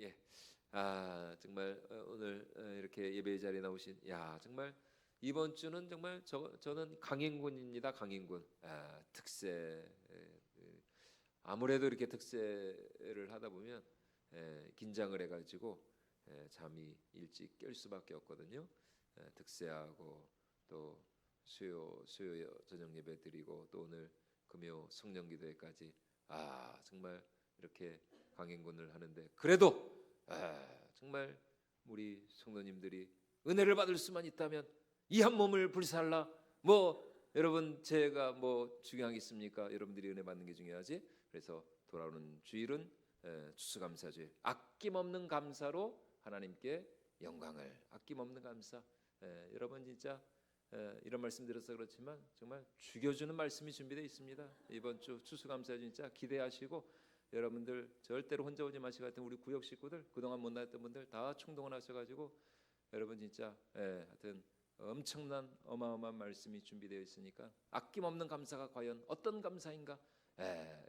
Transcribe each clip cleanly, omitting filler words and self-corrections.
예. 정말 오늘 이렇게 예배 자리에 나오신 정말 이번 주는 정말 저는 강행군입니다. 강행군. 특세. 아무래도 이렇게 특세를 하다 보면 긴장을 해가지고 잠이 일찍 깰 수밖에 없거든요. 특세하고 또 수요 저녁 예배 드리고 또 오늘 금요 성령기도회까지 정말 이렇게 강행군을 하는데 그래도 정말 우리 성도님들이 은혜를 받을 수만 있다면 이 한 몸을 불살라 여러분 제가 중요하겠습니까? 여러분들이 은혜 받는 게 중요하지. 그래서 돌아오는 주일은 추수감사주일, 아낌없는 감사로 하나님께 영광을, 아낌없는 감사. 여러분 진짜 이런 말씀 드려서 그렇지만 정말 죽여주는 말씀이 준비되어 있습니다. 이번 주 추수감사 진짜 기대하시고 여러분들 절대로 혼자 오지 마시고 하여튼 우리 구역 식구들 그동안 못 나왔던 분들 다 총동원 하셔가지고 여러분 진짜 하여튼 엄청난 어마어마한 말씀이 준비되어 있으니까 아낌없는 감사가 과연 어떤 감사인가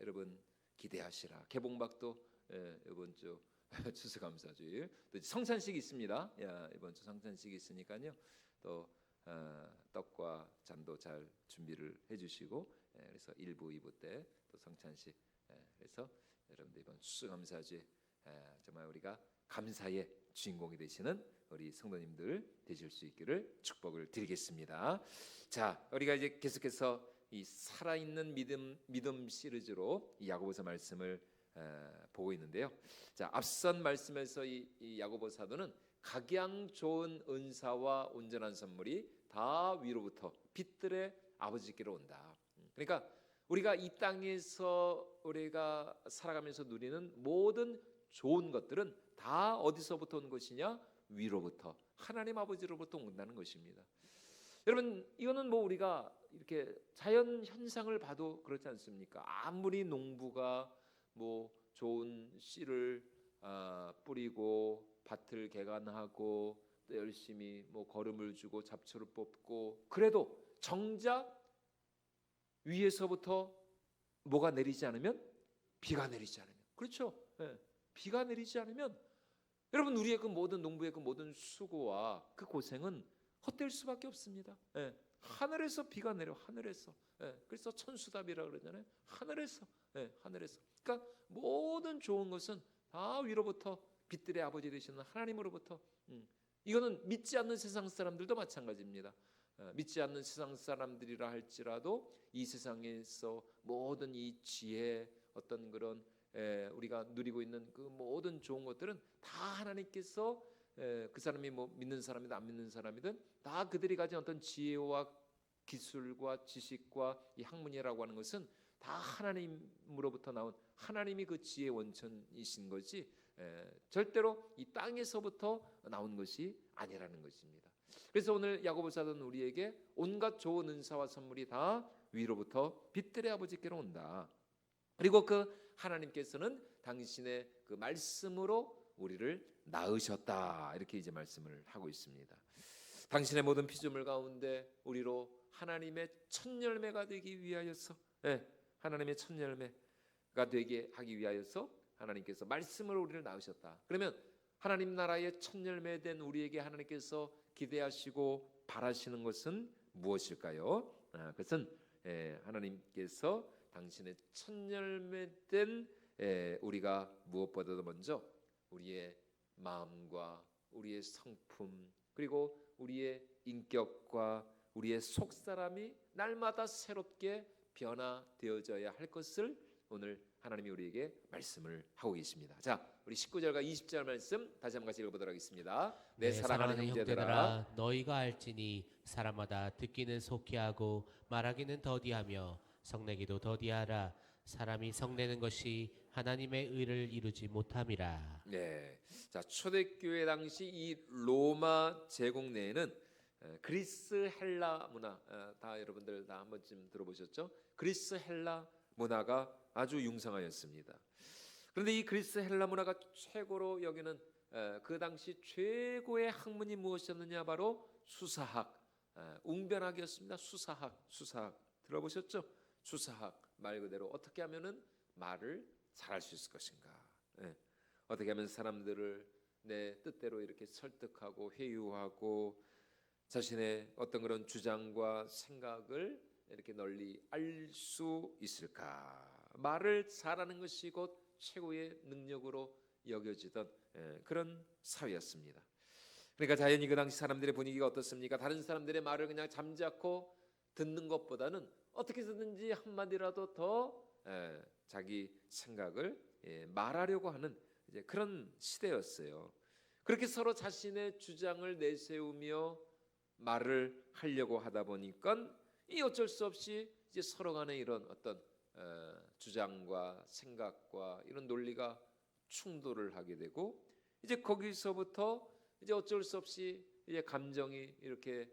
여러분 기대하시라. 개봉박도 이번 주 추수감사주일 또 성찬식이 있습니다. 이번 주 성찬식이 있으니까요. 또 떡과 잔도 잘 준비를 해주시고 그래서 1부 2부 때 또 성찬식 그래서 여러분들 이번 추수감사주일 정말 우리가 감사의 주인공이 되시는 우리 성도님들 되실 수 있기를 축복을 드리겠습니다. 자, 우리가 이제 계속해서 이 살아있는 믿음 시리즈로 이 야고보서 말씀을 보고 있는데요. 자, 앞선 말씀에서 이 야고보 사도는 각양 좋은 은사와 온전한 선물이 다 위로부터 빛들의 아버지께로 온다. 그러니까 우리가 이 땅에서 우리가 살아가면서 누리는 모든 좋은 것들은 다 어디서부터 온 것이냐? 위로부터, 하나님 아버지로부터 온다는 것입니다. 여러분 이거는 우리가 이렇게 자연 현상을 봐도 그렇지 않습니까? 아무리 농부가 좋은 씨를 뿌리고 밭을 개간하고 또 열심히 거름을 주고 잡초를 뽑고 그래도 정작 위에서부터 뭐가 내리지 않으면 비가 내리지 않으면 그렇죠? 비가 내리지 않으면 여러분 우리의 그 모든 농부의 그 모든 수고와 그 고생은 헛될 수밖에 없습니다. 하늘에서 비가 내려 하늘에서 그래서 천수답이라 그러잖아요. 하늘에서 하늘에서 그러니까 모든 좋은 것은 다 위로부터 빛들의 아버지 되시는 하나님으로부터 이거는 믿지 않는 세상 사람들도 마찬가지입니다. 믿지 않는 세상 사람들이라 할지라도 이 세상에서 모든 이 지혜 어떤 그런 우리가 누리고 있는 그 모든 좋은 것들은 다 하나님께서 그 사람이 믿는 사람이든 안 믿는 사람이든 다 그들이 가진 어떤 지혜와 기술과 지식과 이 학문이라고 하는 것은 다 하나님으로부터 나온 하나님이 그 지혜의 원천이신 거지 절대로 이 땅에서부터 나온 것이 아니라는 것입니다. 그래서 오늘 야고보 사도는 우리에게 온갖 좋은 은사와 선물이 다 위로부터 빛들의 아버지께로 온다. 그리고 그 하나님께서는 당신의 그 말씀으로 우리를 낳으셨다. 이렇게 이제 말씀을 하고 있습니다. 당신의 모든 피조물 가운데 우리로 하나님의 첫 열매가 되기 위하여서 하나님의 첫 열매가 되게 하기 위하여서 하나님께서 말씀으로 우리를 낳으셨다. 그러면 하나님 나라의 첫 열매 된 우리에게 하나님께서 기대하시고 바라시는 것은 무엇일까요? 그것은 하나님께서 당신의 첫 열매된 우리가 무엇보다도 먼저 우리의 마음과 우리의 성품 그리고 우리의 인격과 우리의 속사람이 날마다 새롭게 변화되어져야 할 것을 오늘 하나님이 우리에게 말씀을 하고 계십니다. 자, 우리 19절과 20절 말씀 다시 한번 같이 읽어보도록 하겠습니다. 내 사랑하는 형제들아 너희가 알지니 사람마다 듣기는 속히 하고 말하기는 더디하며 성내기도 더디하라. 사람이 성내는 것이 하나님의 의를 이루지 못함이라. 자, 초대교회 당시 이 로마 제국 내에는 그리스 헬라 문화 다 여러분들 다 한 번쯤 들어보셨죠? 그리스 헬라 문화가 아주 융성하였습니다. 그런데 이 그리스 헬라 문화가 최고로 여기는 그 당시 최고의 학문이 무엇이었느냐 바로 수사학, 웅변학이었습니다. 수사학 들어보셨죠? 수사학 말 그대로 어떻게 하면은 말을 잘할 수 있을 것인가, 어떻게 하면 사람들을 내 뜻대로 이렇게 설득하고 회유하고 자신의 어떤 그런 주장과 생각을 이렇게 널리 알 수 있을까? 말을 잘하는 것이 곧 최고의 능력으로 여겨지던 그런 사회였습니다. 그러니까 자연히 그 당시 사람들의 분위기가 어떻습니까? 다른 사람들의 말을 그냥 잠자코 듣는 것보다는 어떻게 해서든지 한마디라도 더 자기 생각을 말하려고 하는 이제 그런 시대였어요. 그렇게 서로 자신의 주장을 내세우며 말을 하려고 하다 보니까 이 어쩔 수 없이 이제 서로 간에 이런 어떤 주장과 생각과 이런 논리가 충돌을 하게 되고 이제 거기서부터 이제 어쩔 수 없이 이제 감정이 이렇게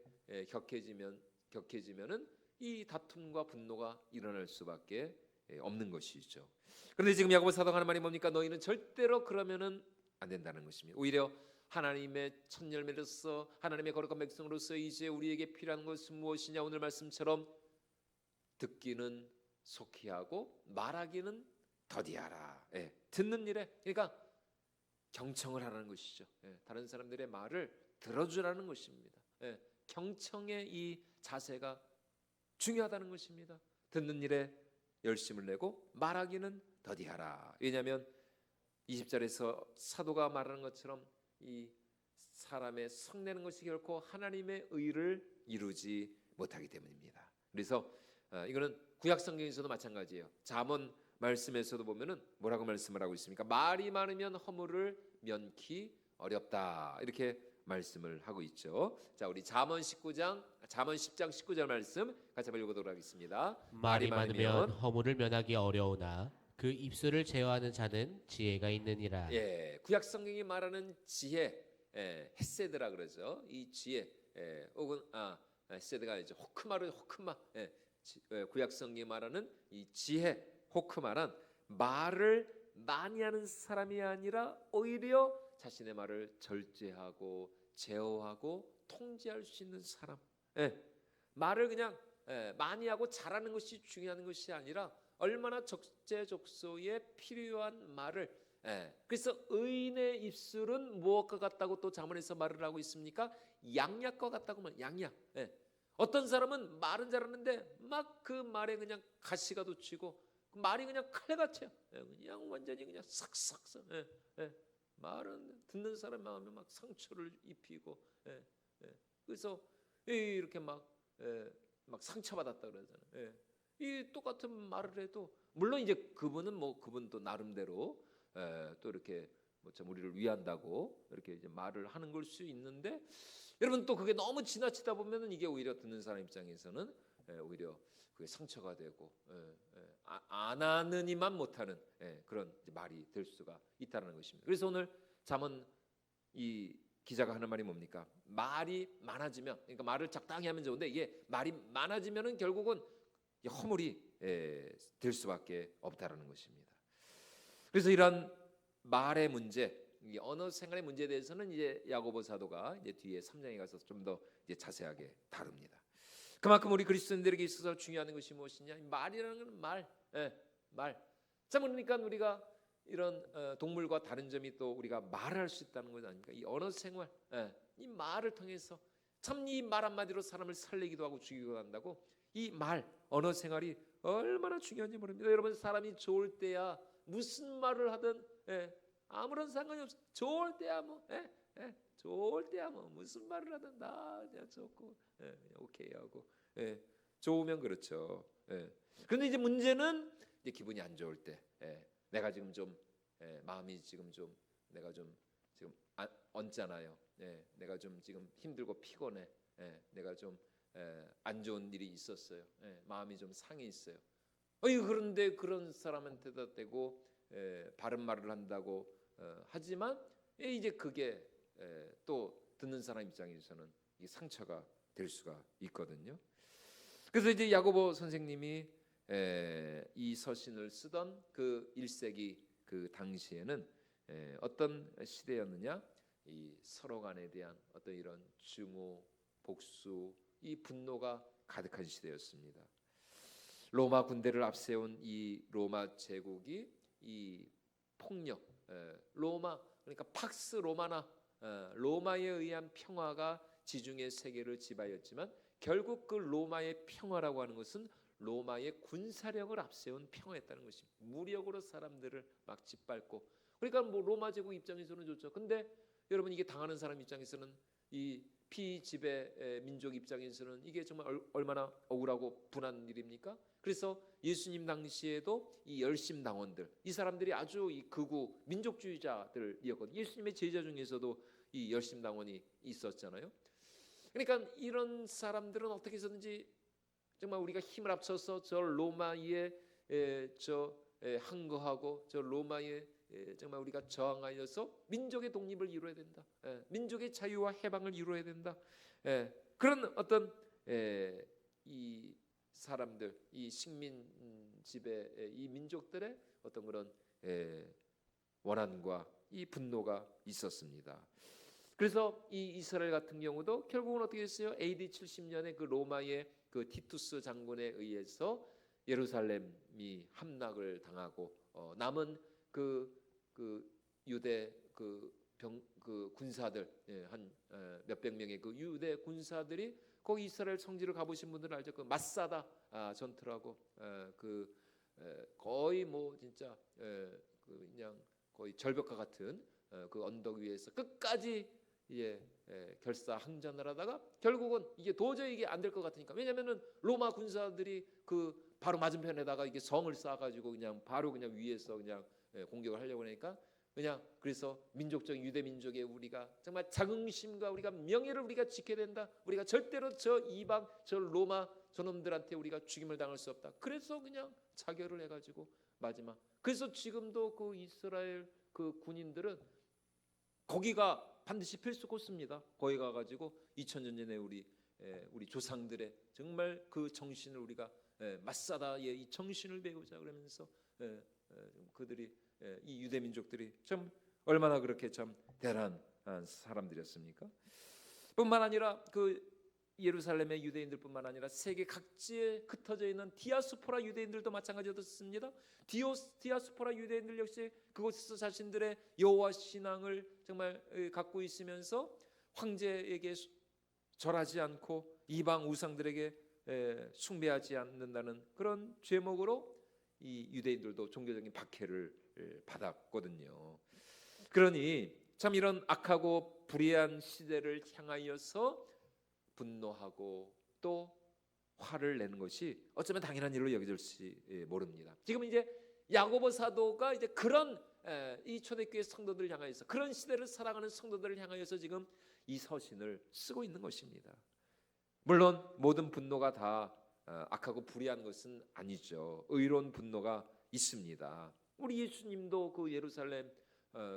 격해지면은 이 다툼과 분노가 일어날 수밖에 없는 것이죠. 그런데 지금 야고보 사도가 하는 말이 뭡니까? 너희는 절대로 그러면은 안 된다는 것입니다. 오히려 하나님의 첫 열매로서 하나님의 거룩한 백성으로서 이제 우리에게 필요한 것은 무엇이냐? 오늘 말씀처럼 듣기는 속히 하고 말하기는 더디하라. 듣는 일에 그러니까 경청을 하라는 것이죠. 다른 사람들의 말을 들어주라는 것입니다. 경청의 이 자세가 중요하다는 것입니다. 듣는 일에 열심을 내고 말하기는 더디하라. 왜냐하면 20절에서 사도가 말하는 것처럼 이 사람의 성내는 것이 결코 하나님의 의를 이루지 못하기 때문입니다. 그래서 이거는 구약 성경에서도 마찬가지예요. 잠언 말씀에서도 보면은 뭐라고 말씀을 하고 있습니까? 말이 많으면 허물을 면키 어렵다. 이렇게 말씀을 하고 있죠. 자, 우리 잠언 10장 19절 말씀 같이 한번 읽어보도록 하겠습니다. 말이 많으면 허물을 면하기 어려우나 그 입술을 제어하는 자는 지혜가 있느니라. 구약 성경이 말하는 지혜, 헤세드라 그러죠. 이 지혜, 혹은 헤세드가 이제 호크마, 구약 성경이 말하는 이 지혜, 호크마란 말을 많이 하는 사람이 아니라 오히려 자신의 말을 절제하고 제어하고 통제할 수 있는 사람. 말을 그냥 많이 하고 잘하는 것이 중요한 것이 아니라 얼마나 적재적소에 필요한 말을. 그래서 의인의 입술은 무엇과 같다고 또 잠언에서 말을 하고 있습니까? 양약과 같다고 말. 양약. 어떤 사람은 말은 잘하는데 막 그 말에 그냥 가시가 돋치고 말이 그냥 칼같아요. 그냥 완전히 그냥 싹싹. 말은 듣는 사람 마음에 막 상처를 입히고. 그래서 이렇게 막 상처받았다 그러잖아요. 이 똑같은 말을 해도 물론 이제 그분도 나름대로 또 이렇게 참 우리를 위한다고 이렇게 이제 말을 하는 걸 수 있는데 여러분 또 그게 너무 지나치다 보면은 이게 오히려 듣는 사람 입장에서는 오히려 그게 상처가 되고 안 하느니만 못하는 그런 말이 될 수가 있다는 것입니다. 그래서 오늘 잠언 이 기자가 하는 말이 뭡니까? 말이 많아지면 그러니까 말을 적당히 하면 좋은데 이게 말이 많아지면은 결국은 허물이 될 수밖에 없다라는 것입니다. 그래서 이런 말의 문제, 이 언어 생활의 문제에 대해서는 이제 야고보 사도가 이제 뒤에 3장에 가서 좀 더 이제 자세하게 다룹니다. 그만큼 우리 그리스도인들에게 있어서 중요한 것이 무엇이냐? 말이라는 건 말. 자, 그러니까 우리가 이런 동물과 다른 점이 또 우리가 말할 수 있다는 것 아닙니까? 이 언어 생활, 이 말을 통해서 참 이 말 한마디로 사람을 살리기도 하고 죽이기도 한다고 이 말, 언어 생활이 얼마나 중요한지 모릅니다. 여러분 사람이 좋을 때야 무슨 말을 하든 아무런 상관이 없어. 좋을 때야 좋을 때야 무슨 말을 하든 다 그냥 좋고 그냥 오케이 하고 좋으면 그렇죠. 그런데 이제 문제는 이제 기분이 안 좋을 때 내가 지금 좀 마음이 지금 좀 내가 좀 지금 언짢아요. 내가 좀 지금 힘들고 피곤해. 내가 좀 안 좋은 일이 있었어요. 마음이 좀 상해 있어요. 그런데 그런 사람한테다 대고 바른 말을 한다고 하지만 이제 그게 또 듣는 사람 입장에서는 이 상처가 될 수가 있거든요. 그래서 이제 야고보 선생님이 이 서신을 쓰던 그 1세기 그 당시에는 어떤 시대였느냐? 이 서로 간에 대한 어떤 이런 증오, 복수, 이 분노가 가득한 시대였습니다. 로마 군대를 앞세운 이 로마 제국이 이 폭력, 로마, 그러니까 팍스 로마나, 로마에 의한 평화가 지중해 세계를 지배하였지만 결국 그 로마의 평화라고 하는 것은 로마의 군사력을 앞세운 평화였다는 것입니다. 무력으로 사람들을 막 짓밟고, 그러니까 뭐 로마 제국 입장에서는 좋죠. 근데 여러분, 이게 당하는 사람 입장에서는, 이 피지배 민족 입장에서는 이게 정말 얼마나 억울하고 분한 일입니까? 그래서 예수님 당시에도 이 열심당원들, 이 사람들이 아주 이 극우 민족주의자들이었거든요. 예수님의 제자 중에서도 이 열심당원이 있었잖아요. 그러니까 이런 사람들은 어떻게 해서든지 정말 우리가 힘을 합쳐서 저 로마에 항거하고 저 로마에 정말 우리가 저항하여서 민족의 독립을 이루어야 된다. 민족의 자유와 해방을 이루어야 된다. 그런 어떤 이 사람들, 이 식민 지배 이 민족들의 어떤 그런 원한과 이 분노가 있었습니다. 그래서 이 이스라엘 같은 경우도 결국은 어떻게 했어요? AD 70년에 그 로마의 그 티투스 장군에 의해서 예루살렘이 함락을 당하고 남은 그 유대 그 군사들, 한 몇백 명의 그 유대 군사들이 거기 이스라엘 성지를 가보신 분들은 알죠. 그 마사다 전투라고, 거의 뭐 진짜 그냥 거의 절벽과 같은 그 언덕 위에서 끝까지 결사항전을 하다가 결국은 이게 도저히 이게 안 될 것 같으니까, 왜냐면은 로마 군사들이 그 바로 맞은편에다가 이게 성을 쌓아가지고 그냥 바로 그냥 위에서 그냥 공격을 하려고 하니까, 그냥 그래서 민족적 유대 민족의 우리가 정말 자긍심과 우리가 명예를 우리가 지켜야 된다. 우리가 절대로 저 이방 저 로마 저놈들한테 우리가 죽임을 당할 수 없다. 그래서 그냥 자결을 해가지고 마지막. 그래서 지금도 그 이스라엘 그 군인들은 거기가 반드시 필수 코스입니다. 거기 가가지고 2000년 전에 우리 조상들의 정말 그 정신을 우리가 마사다의 이 정신을 배우자 그러면서 그들이 이 유대 민족들이 참 얼마나 그렇게 참 대단한 사람들이었습니까? 뿐만 아니라 그 예루살렘의 유대인들뿐만 아니라 세계 각지에 흩어져 있는 디아스포라 유대인들도 마찬가지였습니다. 디아스포라 유대인들 역시 그곳에서 자신들의 여호와 신앙을 정말 갖고 있으면서 황제에게 절하지 않고 이방 우상들에게 숭배하지 않는다는 그런 죄목으로 이 유대인들도 종교적인 박해를 받았거든요. 그러니 참 이런 악하고 불의한 시대를 향하여서 분노하고 또 화를 내는 것이 어쩌면 당연한 일로 여겨질지 모릅니다. 지금 이제 야고보 사도가 이제 그런 이 초대교회 성도들을 향하여서, 그런 시대를 살아가는 성도들을 향하여서 지금 이 서신을 쓰고 있는 것입니다. 물론 모든 분노가 다 악하고 불의한 것은 아니죠. 의로운 분노가 있습니다. 우리 예수님도 그 예루살렘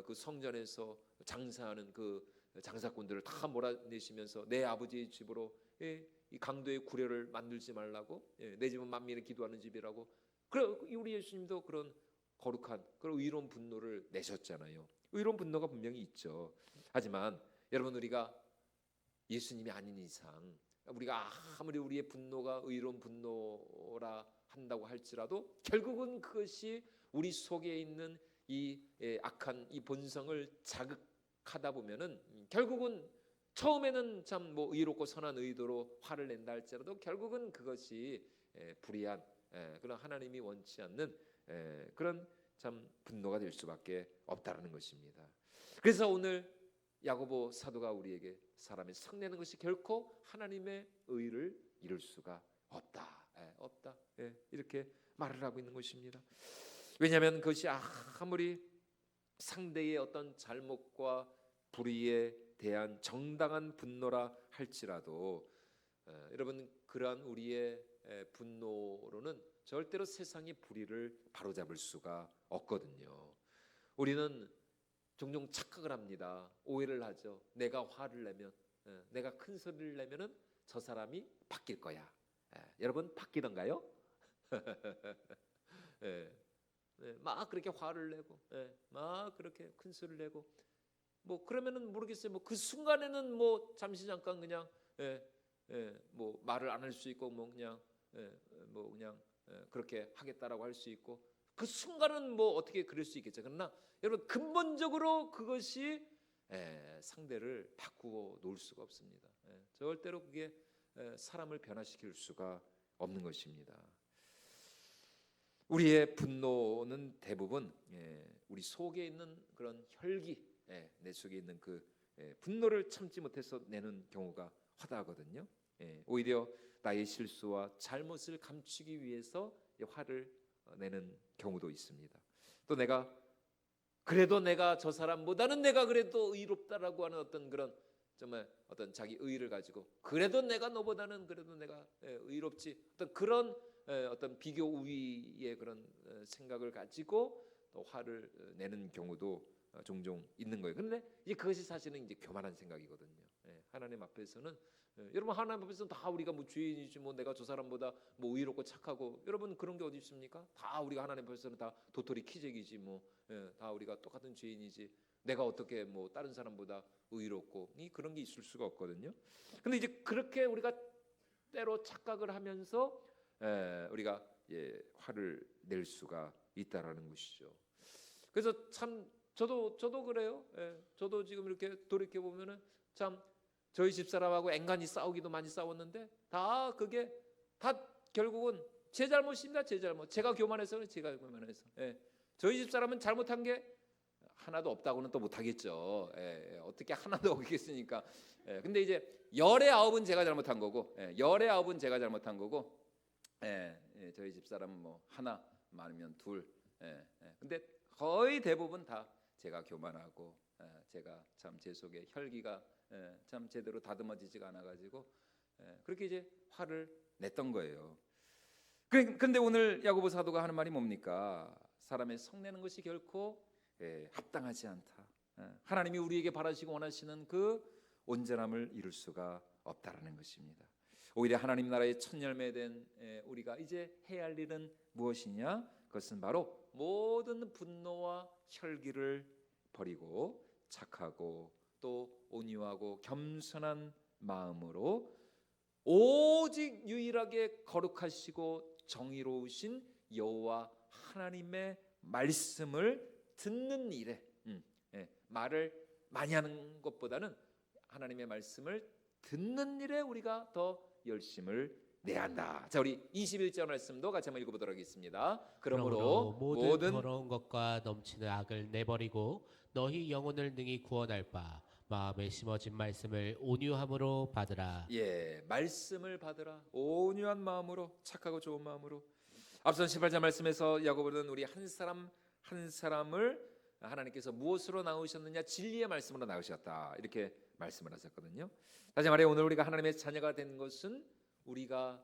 그 성전에서 장사하는 그 장사꾼들을 다 몰아내시면서 내 아버지의 집으로 이 강도의 구려를 만들지 말라고, 내 집은 만민이 기도하는 집이라고. 그래 우리 예수님도 그런 거룩한 그런 의로운 분노를 내셨잖아요. 의로운 분노가 분명히 있죠. 하지만 여러분, 우리가 예수님이 아닌 이상 우리가 아무리 우리의 분노가 의로운 분노라 한다고 할지라도 결국은 그것이 우리 속에 있는 이 악한 이 본성을 자극하다 보면은 결국은 처음에는 참 뭐 의롭고 선한 의도로 화를 낸다 할지라도 결국은 그것이 불의한 그런 하나님이 원치 않는 그런 참 분노가 될 수밖에 없다라는 것입니다. 그래서 오늘 야고보 사도가 우리에게 사람이 성내는 것이 결코 하나님의 의를 이룰 수가 없다. 없다. 이렇게 말을 하고 있는 것입니다. 왜냐하면 그것이 아무리 상대의 어떤 잘못과 불의에 대한 정당한 분노라 할지라도 여러분, 그러한 우리의 분노로는 절대로 세상의 불의를 바로잡을 수가 없거든요. 우리는 종종 착각을 합니다. 오해를 하죠. 내가 화를 내면, 내가 큰 소리를 내면은 저 사람이 바뀔 거야. 여러분 바뀌던가요? 막 그렇게 화를 내고, 막 그렇게 큰 소리를 내고, 뭐 그러면은 모르겠어요. 뭐 그 순간에는 뭐 잠시 잠깐 그냥 뭐 말을 안 할 수 있고, 뭐 그냥 그렇게 하겠다라고 할 수 있고, 그 순간은 뭐 어떻게 그럴 수 있겠죠. 그러나 여러분 근본적으로 그것이 상대를 바꾸고 놓을 수가 없습니다. 절대로 그게 사람을 변화시킬 수가 없는 것입니다. 우리의 분노는 대부분 우리 속에 있는 그런 혈기, 내 속에 있는 그 분노를 참지 못해서 내는 경우가 허다하거든요. 오히려 나의 실수와 잘못을 감추기 위해서 화를 내는 경우도 있습니다. 또 그래도 내가 저 사람보다는 내가 그래도 의롭다라고 하는 어떤 그런 정말 어떤 자기 의의를 가지고 그래도 내가 너보다는 그래도 내가 의롭지, 어떤 그런 어떤 비교 우위의 그런 생각을 가지고 또 화를 내는 경우도 종종 있는 거예요. 그런데 이제 그것이 사실은 이제 교만한 생각이거든요. 하나님 앞에서는 여러분 하나님 앞에서는 다 우리가 뭐 죄인이지 뭐 내가 저 사람보다 뭐 의롭고 착하고 여러분 그런 게 어디 있습니까? 다 우리가 하나님 앞에서는 다 도토리 키재기지 뭐 다 우리가 똑같은 죄인이지 내가 어떻게 뭐 다른 사람보다 의롭고 그런 게 있을 수가 없거든요. 근데 이제 그렇게 우리가 때로 착각을 하면서 우리가 화를 낼 수가 있다라는 것이죠. 그래서 참 저도 그래요. 저도 지금 이렇게 돌이켜 보면은 참 저희 집사람하고 앵간히 싸우기도 많이 싸웠는데 다 그게 다 결국은 제 잘못입니다. 제 잘못. 제가 교만해서 제가 교만해서. 저희 집사람은 잘못한 게 하나도 없다고는 또 못하겠죠. 어떻게 하나도 없겠습니까? 근데 이제 열의 아홉은 제가 잘못한 거고, 열의 아홉은 제가 잘못한 거고, 저희 집사람은 뭐 하나 많으면 둘. 근데 거의 대부분 다 제가 교만하고, 제가 참 제 속에 혈기가 참 제대로 다듬어지지가 않아가지고 그렇게 이제 화를 냈던 거예요. 그런데 오늘 야고보 사도가 하는 말이 뭡니까? 사람의 성내는 것이 결코 합당하지 않다. 하나님이 우리에게 바라시고 원하시는 그 온전함을 이룰 수가 없다라는 것입니다. 오히려 하나님 나라의 첫 열매된 우리가 이제 해야 할 일은 무엇이냐? 그것은 바로 모든 분노와 혈기를 버리고 착하고 또 온유하고 겸손한 마음으로 오직 유일하게 거룩하시고 정의로우신 여호와 하나님의 말씀을 듣는 일에 말을 많이 하는 것보다는 하나님의 말씀을 듣는 일에 우리가 더 열심을 내야 한다. 자, 우리 21절 말씀도 같이 한번 읽어보도록 하겠습니다. 그러므로 모든 더러운 것과 넘치는 악을 내버리고 너희 영혼을 능히 구원할 바 마음에 심어진 말씀을 온유함으로 받으라. 말씀을 받으라. 온유한 마음으로, 착하고 좋은 마음으로. 앞선 18절 말씀에서 야고보는 우리 한 사람 한 사람을 하나님께서 무엇으로 낳으셨느냐? 진리의 말씀으로 낳으셨다. 이렇게 말씀을 하셨거든요. 다시 말해 오늘 우리가 하나님의 자녀가 된 것은 우리가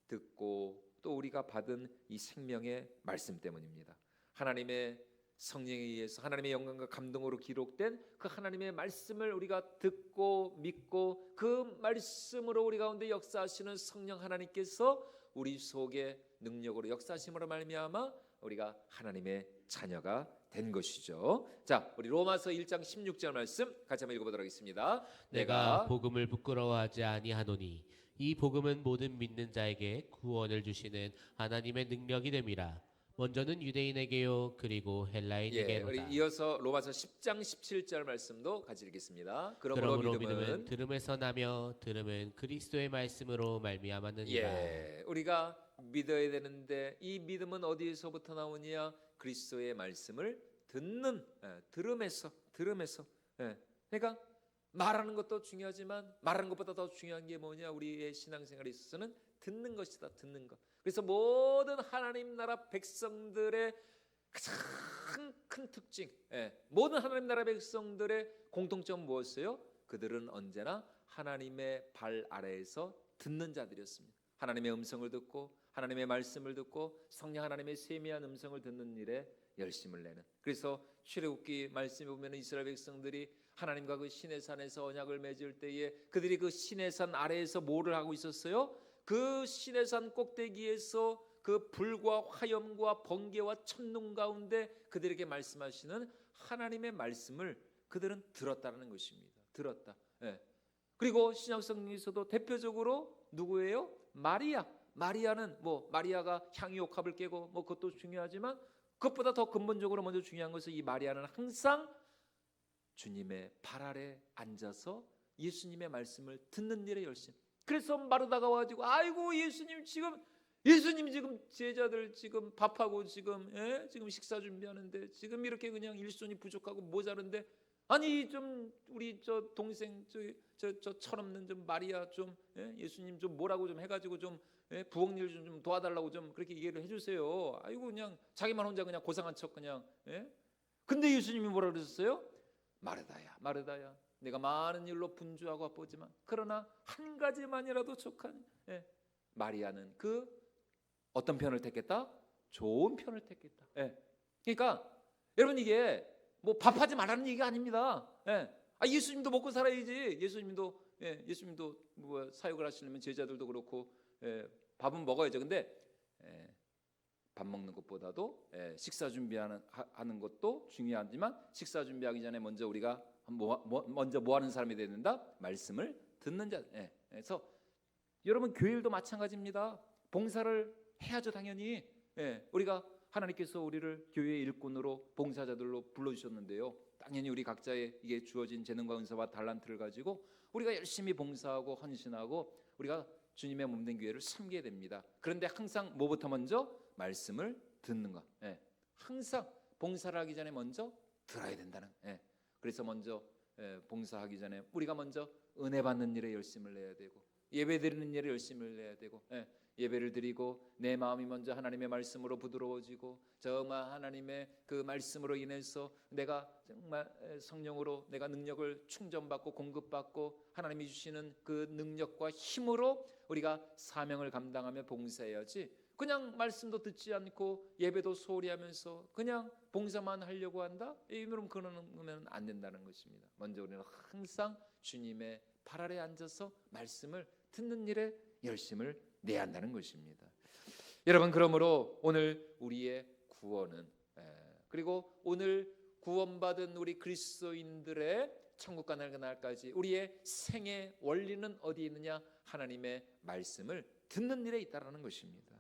듣고 또 우리가 받은 이 생명의 말씀 때문입니다. 하나님의 성령에 의해서 하나님의 영광과 감동으로 기록된 그 하나님의 말씀을 우리가 듣고 믿고 그 말씀으로 우리 가운데 역사하시는 성령 하나님께서 우리 속에 능력으로 역사하심으로 말미암아 우리가 하나님의 자녀가 된 것이죠. 자, 우리 로마서 1장 16절 말씀 같이 한번 읽어보도록 하겠습니다. 내가 복음을 부끄러워하지 아니하노니 이 복음은 모든 믿는 자에게 구원을 주시는 하나님의 능력이 됨이라. 먼저는 유대인에게요 그리고 헬라인에게로다. 우리 이어서 로마서 10장 17절 말씀도 같이 읽겠습니다. 그러므로 믿음은 들음에서 나며 들음은 그리스도의 말씀으로 말미암았느니라. 우리가 믿어야 되는데 이 믿음은 어디에서부터 나오냐? 그리스도의 말씀을 듣는 들음에서. 그러니까 말하는 것도 중요하지만 말하는 것보다 더 중요한 게 뭐냐? 우리의 신앙생활에 있어서는 듣는 것이다. 듣는 것. 그래서 모든 하나님 나라 백성들의 가장 큰 특징, 모든 하나님 나라 백성들의 공통점 무엇이에요? 그들은 언제나 하나님의 발 아래에서 듣는 자들이었습니다. 하나님의 음성을 듣고 하나님의 말씀을 듣고 성령 하나님의 세미한 음성을 듣는 일에 열심을 내는. 그래서 출애굽기 말씀에 보면 이스라엘 백성들이 하나님과 그 시내산에서 언약을 맺을 때에 그들이 그 시내산 아래에서 뭐를 하고 있었어요? 그 시내산 꼭대기에서 그 불과 화염과 번개와 천둥 가운데 그들에게 말씀하시는 하나님의 말씀을 그들은 들었다는 것입니다. 들었다. 그리고 신약 성경에서도 대표적으로 누구예요? 마리아. 마리아는 뭐 마리아가 향유 옥합을 깨고 뭐 그것도 중요하지만 그것보다 더 근본적으로 먼저 중요한 것은 이 마리아는 항상 주님의 발 아래 앉아서 예수님의 말씀을 듣는 일에 열심. 그래서 마르다가 와가지고 아이고 예수님 지금 제자들 지금 밥하고 지금 지금 식사 준비하는데 지금 이렇게 그냥 일손이 부족하고 모자른데 아니 좀 우리 저 동생 저 철없는 좀 마리아 좀 예수님 좀 뭐라고 좀 해가지고 좀 부엌 일 좀 도와달라고 좀 그렇게 얘기를 해주세요. 아이고 그냥 자기만 혼자 그냥 고상한 척 그냥. 근데 예수님이 뭐라 그러셨어요? 마르다야 내가 많은 일로 분주하고 아프지만 그러나 한 가지만이라도 족한 마리아는 그 어떤 편을 택했다? 좋은 편을 택했다. 그러니까 여러분 이게 뭐 밥하지 말라는 얘기가 아닙니다. 예수님도 먹고 살아야지. 예수님도 뭐 사역을 하시려면 제자들도 그렇고 밥은 먹어야죠. 근데 밥 먹는 것보다도 식사 준비하는 것도 중요하지만 식사 준비하기 전에 먼저 우리가 먼저 뭐 하는 사람이 되야 된다? 말씀을 듣는 자. 그래서 여러분 교회일도 마찬가지입니다. 봉사를 해야죠 당연히. 우리가 하나님께서 우리를 교회의 일꾼으로 봉사자들로 불러주셨는데요. 당연히 우리 각자의 이게 주어진 재능과 은사와 달란트를 가지고 우리가 열심히 봉사하고 헌신하고 우리가 주님의 몸된 교회를 섬기게 됩니다. 그런데 항상 뭐부터 먼저? 말씀을 듣는 것. 항상 봉사를 하기 전에 먼저 들어야 된다는. 그래서 먼저 봉사하기 전에 우리가 먼저 은혜 받는 일에 열심을 내야 되고 예배 드리는 일에 열심을 내야 되고 예배를 드리고 내 마음이 먼저 하나님의 말씀으로 부드러워지고 정말 하나님의 그 말씀으로 인해서 내가 정말 성령으로 내가 능력을 충전받고 공급받고 하나님이 주시는 그 능력과 힘으로 우리가 사명을 감당하며 봉사해야지 그냥 말씀도 듣지 않고 예배도 소홀히 하면서 그냥 봉사만 하려고 한다? 여러분 그러면 안 된다는 것입니다. 먼저 우리는 항상 주님의 발 아래 앉아서 말씀을 듣는 일에 열심을 내야 한다는 것입니다. 여러분 그러므로 오늘 우리의 구원은 그리고 오늘 구원받은 우리 그리스도인들의 천국 가는 그날까지 우리의 생의 원리는 어디에 있느냐? 하나님의 말씀을 듣는 일에 있다라는 것입니다.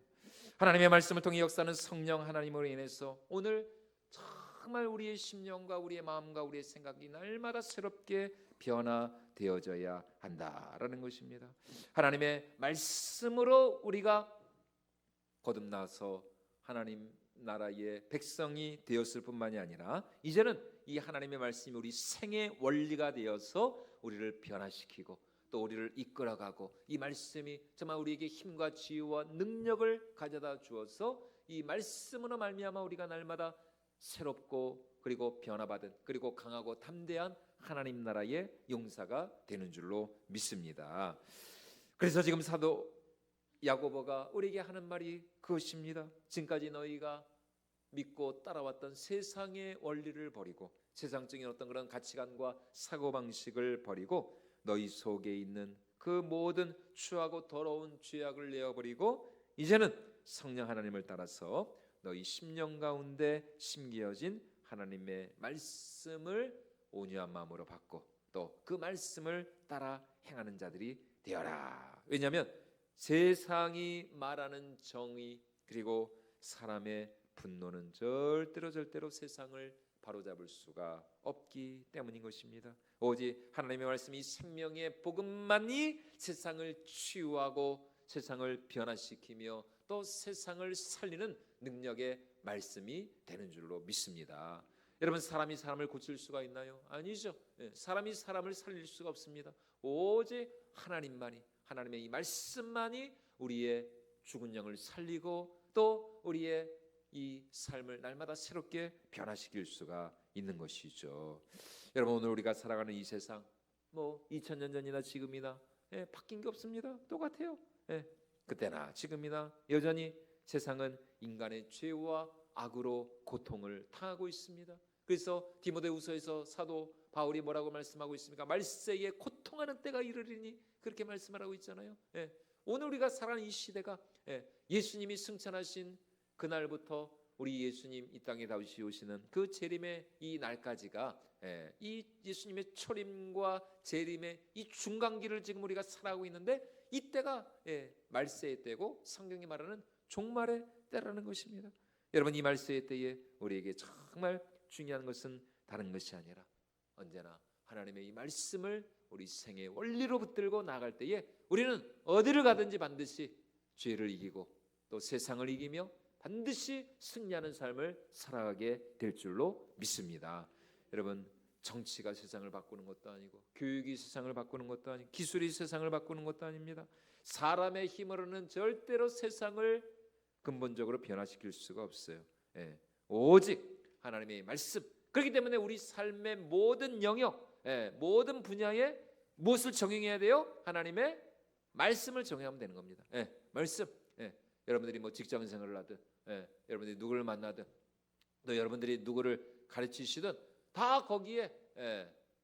하나님의 말씀을 통해 역사하는 성령 하나님으로 인해서 오늘 정말 우리의 심령과 우리의 마음과 우리의 생각이 날마다 새롭게 변화되어져야 한다라는 것입니다. 하나님의 말씀으로 우리가 거듭나서 하나님 나라의 백성이 되었을 뿐만이 아니라 이제는 이 하나님의 말씀이 우리 생의 원리가 되어서 우리를 변화시키고 또 우리를 이끌어가고 이 말씀이 정말 우리에게 힘과 지혜와 능력을 가져다 주어서 이 말씀으로 말미암아 우리가 날마다 새롭고 그리고 변화받은 그리고 강하고 담대한 하나님 나라의 용사가 되는 줄로 믿습니다. 그래서 지금 사도 야고보가 우리에게 하는 말이 그것입니다. 지금까지 너희가 믿고 따라왔던 세상의 원리를 버리고 세상적인 어떤 그런 가치관과 사고방식을 버리고 너희 속에 있는 그 모든 추하고 더러운 죄악을 내어버리고 이제는 성령 하나님을 따라서 너희 심령 가운데 심겨진 하나님의 말씀을 온유한 마음으로 받고 또 그 말씀을 따라 행하는 자들이 되어라. 왜냐하면 세상이 말하는 정의 그리고 사람의 분노는 절대로 세상을 바로잡을 수가 없기 때문인 것입니다. 오직 하나님의 말씀이 생명의 복음만이 세상을 치유하고 세상을 변화시키며 또 세상을 살리는 능력의 말씀이 되는 줄로 믿습니다. 여러분 사람이 사람을 고칠 수가 있나요? 아니죠. 사람이 사람을 살릴 수가 없습니다. 오직 하나님만이 하나님의 이 말씀만이 우리의 죽은 영을 살리고 또 우리의 이 삶을 날마다 새롭게 변화시킬 수가 있는 것이죠. 여러분 오늘 우리가 살아가는 이 세상 뭐 2000년 전이나 지금이나 바뀐 게 없습니다. 똑같아요. 그때나 지금이나 여전히 세상은 인간의 죄와 악으로 고통을 당하고 있습니다. 그래서 디모데후서에서 사도 바울이 뭐라고 말씀하고 있습니까? 말세에 고통하는 때가 이르리니 그렇게 말씀하고 있잖아요. 오늘 우리가 살아가는 이 시대가 예수님이 승천하신 그날부터 우리 예수님 이 땅에 다시 오시는 그 재림의 이 날까지가 이 예수님의 초림과 재림의 이 중간기를 지금 우리가 살아가고 있는데 이때가 말세의 때고 성경이 말하는 종말의 때라는 것입니다. 여러분, 이 말씀의 때에 우리에게 정말 중요한 것은 다른 것이 아니라 언제나 하나님의 이 말씀을 우리 생의 원리로 붙들고 나아갈 때에 우리는 어디를 가든지 반드시 죄를 이기고 또 세상을 이기며 반드시 승리하는 삶을 살아가게 될 줄로 믿습니다. 여러분, 정치가 세상을 바꾸는 것도 아니고 교육이 세상을 바꾸는 것도 아니고 기술이 세상을 바꾸는 것도 아닙니다. 사람의 힘으로는 절대로 세상을 근본적으로 변화시킬 수가 없어요. 오직 하나님의 말씀. 그렇기 때문에 우리 삶의 모든 영역, 모든 분야에 무엇을 적용해야 돼요? 하나님의 말씀을 적용하면 되는 겁니다. 말씀. 여러분들이 뭐 직장 생활을 하든, 여러분들이 누구를 만나든, 또 여러분들이 누구를 가르치시든 다 거기에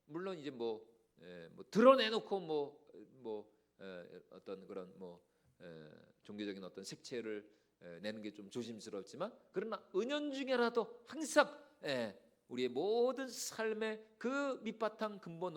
물론 이제 뭐 드러내놓고 어떤 그런 종교적인 어떤 색채를 내는 게 좀 조심스럽지만, 그러나 은연중에라도 항상 우리의 모든 삶의 그 밑바탕 근본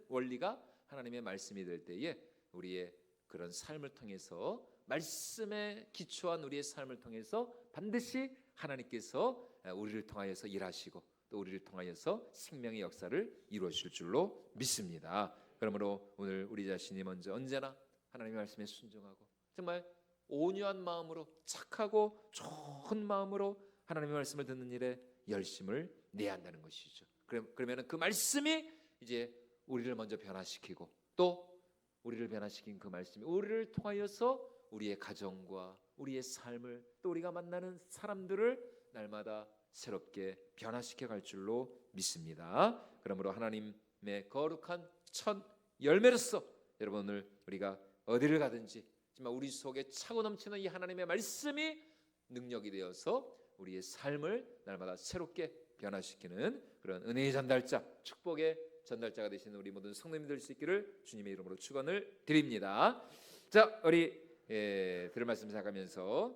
원리가 하나님의 말씀이 될 때에 우리의 그런 삶을 통해서, 말씀에 기초한 우리의 삶을 통해서 반드시 하나님께서 우리를 통하여서 일하시고 또 우리를 통하여서 생명의 역사를 이루어질 줄로 믿습니다. 그러므로 오늘 우리 자신이 먼저 언제나 하나님의 말씀에 순종하고 정말 온유한 마음으로, 착하고 좋은 마음으로 하나님의 말씀을 듣는 일에 열심을 내야 한다는 것이죠. 그러면 그 말씀이 이제 우리를 먼저 변화시키고 또 우리를 변화시킨 그 말씀이 우리를 통하여서 우리의 가정과 우리의 삶을 또 우리가 만나는 사람들을 날마다 새롭게 변화시켜 갈 줄로 믿습니다. 그러므로 하나님의 거룩한 첫 열매로서 여러분, 오늘 우리가 어디를 가든지 정말 우리 속에 차고 넘치는 이 하나님의 말씀이 능력이 되어서 우리의 삶을 날마다 새롭게 변화시키는 그런 은혜의 전달자, 축복의 전달자가 되시는 우리 모든 성도님들 될 수 있기를 주님의 이름으로 축원을 드립니다. 자, 우리 들을 말씀 생각하면서